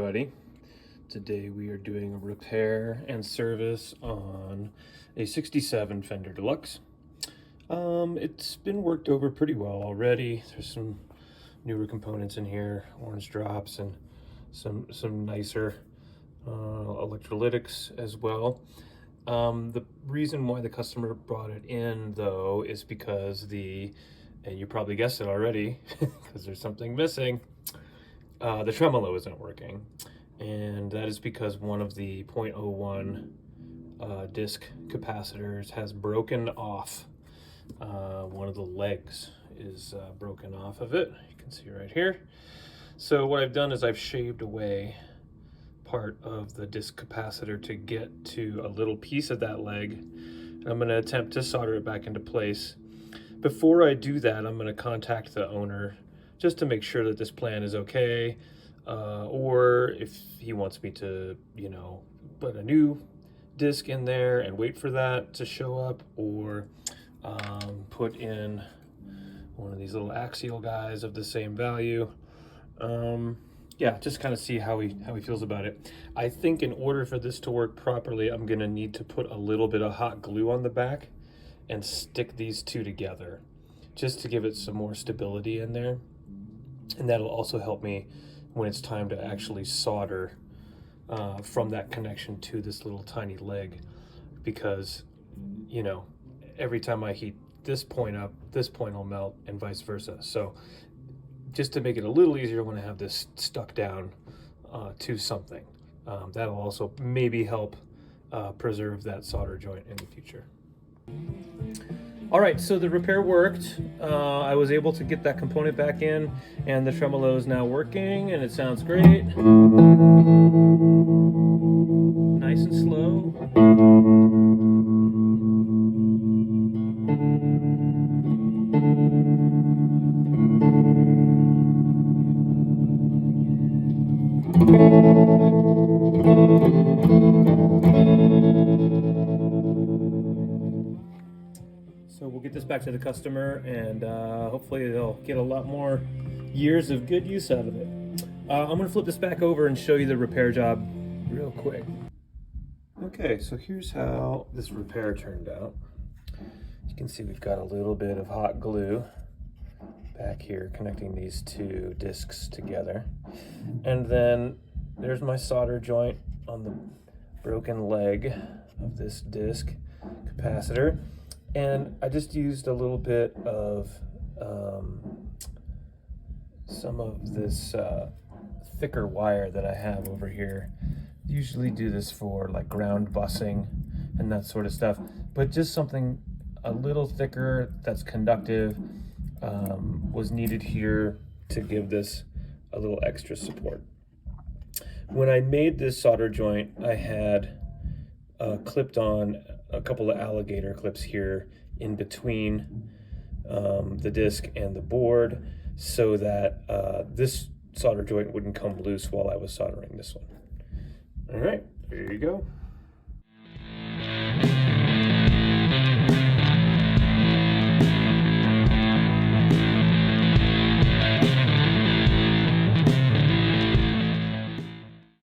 everybody. Today we are doing a repair and service on a 67 Fender Deluxe. It's been worked over pretty well already. There's some newer components in here, orange drops and some nicer electrolytics as well. The reason why the customer brought it in though is because and you probably guessed it already, because there's something missing. The tremolo isn't working, and that is because one of the 0.01 disc capacitors has broken off. One of the legs is broken off of it. You can see right here. So what I've done is I've shaved away part of the disc capacitor to get to a little piece of that leg, and I'm going to attempt to solder it back into place. Before I do that, I'm going to contact the owner just to make sure that this plan is okay, or if he wants me to, put a new disc in there and wait for that to show up, or put in one of these little axial guys of the same value. Yeah, just kind of see how he feels about it. I think in order for this to work properly, I'm going to need to put a little bit of hot glue on the back and stick these two together just to give it some more stability in there. And that'll also help me when it's time to actually solder from that connection to this little tiny leg, because every time I heat this point up, this point will melt, and vice versa. So just to make it a little easier when I have this stuck down to something, that'll also maybe help preserve that solder joint in the future. All right, so the repair worked. I was able to get that component back in, and the tremolo is now working, and it sounds great. Nice and slow. So we'll get this back to the customer, and hopefully they'll get a lot more years of good use out of it. I'm going to flip this back over and show you the repair job real quick. Okay, so here's how this repair turned out. You can see we've got a little bit of hot glue back here connecting these two discs together. And then there's my solder joint on the broken leg of this disc capacitor. And I just used a little bit of some of this thicker wire that I have over here. Usually do this for like ground busing and that sort of stuff, but just something a little thicker that's conductive was needed here to give this a little extra support. When I made this solder joint, I had clipped on a couple of alligator clips here in between the disc and the board, so that this solder joint wouldn't come loose while I was soldering this one. All right, there you go.